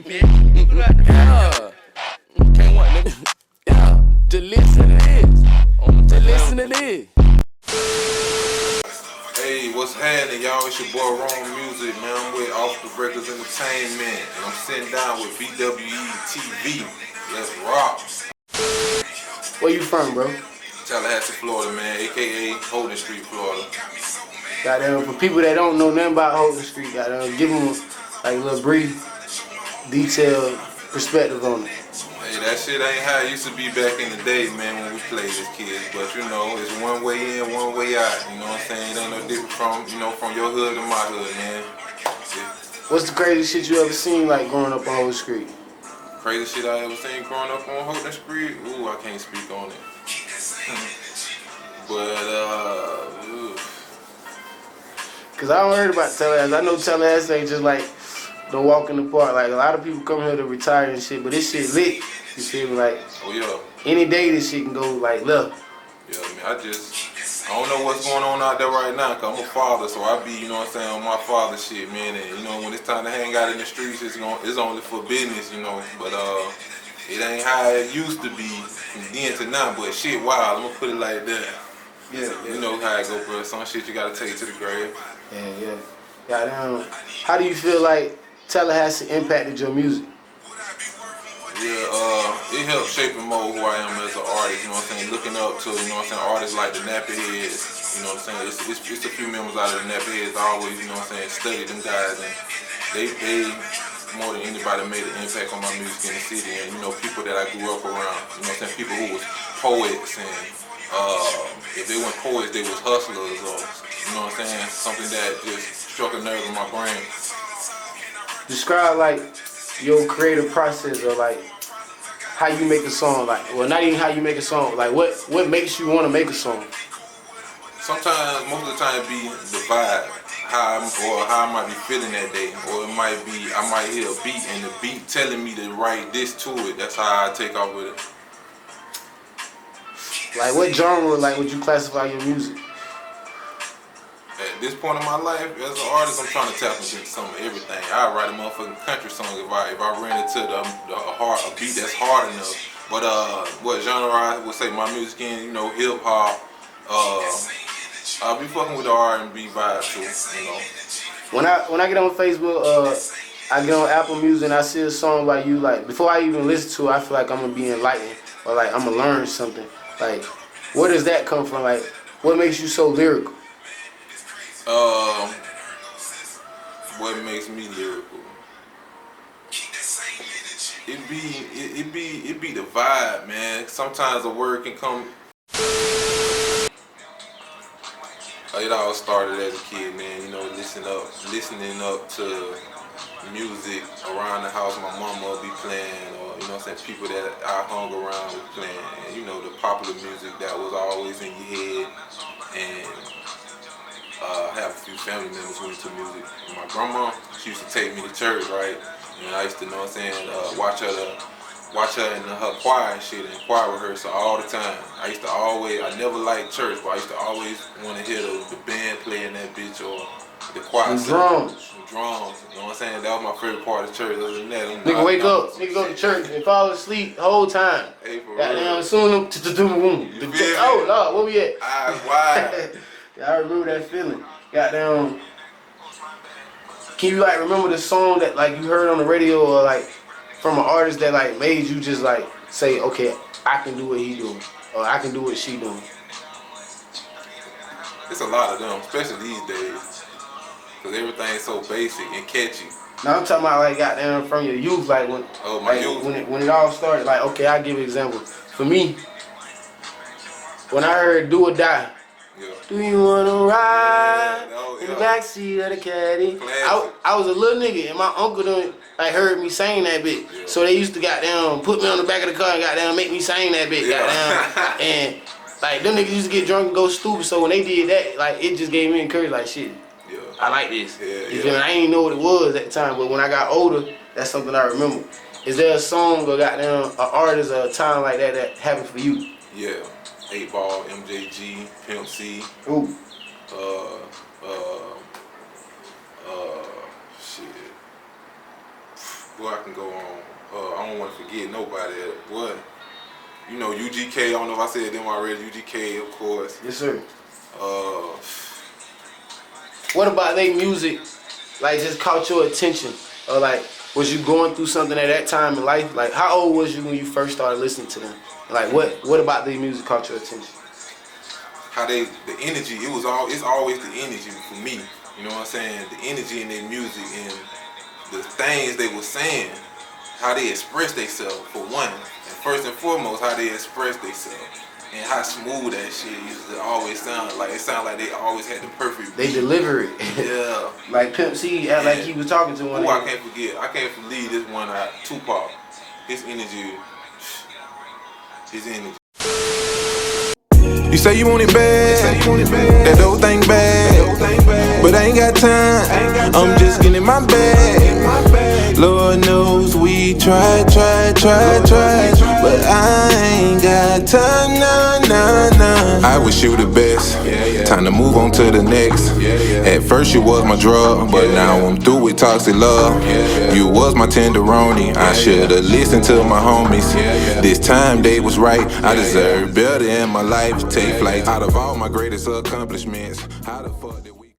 Yeah. Can't want nigga. Yeah. Just listen to this. Just listen to this. Hey, what's happening, y'all? It's your boy Rone Musiq, man. I'm with Off the Records Entertainment, and I'm sitting down with BWE TV. Let's rock. Where you from, bro? Tallahassee, Florida, man, aka Holden Street, Florida. Goddamn, for people that don't know nothing about Holden Street, goddamn, give them like a little brief, detailed perspective on it. Hey, that shit ain't how it used to be back in the day, man, when we played as kids. But you know, it's one way in, one way out. You know what I'm saying? It ain't no different from your hood to my hood, man. What's the craziest shit you ever seen, like growing up on Holden Street? Crazy shit I ever seen growing up on Holden Street? Ooh, I can't speak on it. But Cause I don't heard about Tallahassee. I know Tallahassee ain't just like the walk in the park. Like a lot of people come here to retire and shit, but this shit lit. You feel me? Like, oh yeah, any day this shit can go like left. yeah, man. I don't know what's going on out there right now, cause I'm a father, so I be, you know what I'm saying, on my father shit, man. And you know, when it's time to hang out in the streets, it's only for business, you know. But it ain't how it used to be from then to now. But shit, wild. I'm gonna put it like that. Yeah. You know how it go, bro. Some shit you gotta take to the grave. Yeah. Goddamn. How do you feel like Tallahassee impacted your music? Yeah, it helped shape and mold who I am as an artist, you know what I'm saying? Looking up to, you know what I'm saying, artists like the Nappy Heads, you know what I'm saying? It's a few members out of the Nappy Heads I always, you know what I'm saying, study them guys, and they more than anybody made an impact on my music in the city, and you know, people that I grew up around, you know what I'm saying, people who was poets, and if they weren't poets, they was hustlers, or, you know what I'm saying, something that just struck a nerve in my brain. Describe like your creative process, or like how you make a song. Like, well, not even how you make a song. Like, what makes you want to make a song? Sometimes, most of the time, it be the vibe, how I might be feeling that day, or it might be I might hear a beat and the beat telling me to write this to it. That's how I take off with it. Like, what genre like would you classify your music? At this point in my life, as an artist, I'm trying to tap into some of everything. I write a motherfucking country song if I ran into a beat that's hard enough. But what genre I would say my music in, you know, hip hop. I'll be fucking with the R&B vibe too, you know. When I get on Facebook, I get on Apple Music and I see a song by you. Like, before I even listen to it, I feel like I'm gonna be enlightened, or like I'm gonna learn something. Like, where does that come from? Like, what makes you so lyrical? What makes me lyrical? It be the vibe, man. Sometimes a word can come. It all started as a kid, man. You know, listening up to music around the house. My mama would be playing, or you know, what I'm saying, people that I hung around with playing. And, you know, the popular music that was always in your head, and I have a few family members who into music. And my grandma, she used to take me to church, right? And I used to, you know what I'm saying, watch her in her choir and shit, and choir rehearsal all the time. I never liked church, but I used to always want to hear the band playing that bitch, or the choir. The drums. The drums, you know what I'm saying? That was my favorite part of church. Other than that, Nigga wake up, nigga go to church and fall asleep the whole time. Hey, for Goddamn, real. soon oh Lord, where we at? Eyes wide. Yeah, I remember that feeling. Goddamn. Can you like remember the song that like you heard on the radio, or like from an artist that like made you just like say, okay, I can do what he doing, or I can do what she doing? It's a lot of them, especially these days, because everything's so basic and catchy. Now I'm talking about like goddamn from your youth, like when when it all started. Like, okay, I'll give you an example. For me, when I heard "Do or Die," Yeah. do you wanna ride in the Yeah. backseat of the caddy? I was a little nigga, and my uncle done like heard me sing that bit. Yeah. So they used to goddamn put me on the back of the car and goddamn make me sing that bit. Yeah. Goddamn, and like them niggas used to get drunk and go stupid. So when they did that, like it just gave me encouragement. Like, shit, Yeah. I like this. Yeah, You feel me? I ain't know what it was at the time, but when I got older, that's something I remember. Is there a song or goddamn an artist or a time like that happened for you? Yeah. 8 Ball, MJG, Pimp C. Ooh. Shit. Boy, I can go on. I don't want to forget nobody. Boy, you know UGK. I don't know if I said them already. UGK, of course. Yes, sir. Uh, What about they music, like, just caught your attention? Or like, was you going through something at that time in life? Like, how old was you when you first started listening to them? Like, what about their music caught your attention? how they, the energy. It's always the energy for me. You know what I'm saying? The energy in their music and the things they were saying, how they express themselves for one, and first and foremost, how they express themselves. And how smooth that shit used to always sound. Like, it sounded like they always had the perfect beat. They deliver it. Yeah. Like Pimp C, act like he was talking to one. Who I can't forget. I can't believe this one out. Tupac. His energy. His energy. You say you want it bad, that old thing bad, but I ain't got time, I'm just getting in my bag. Lord knows we try, but I ain't got time, nah. I wish you the best, time to move on to the next. At first you was my drug, but now I'm through with toxic love. You was my tenderoni, I should've listened to my homies. This time they was right, I deserve better in my life. Take flight out of all my greatest accomplishments. How the fuck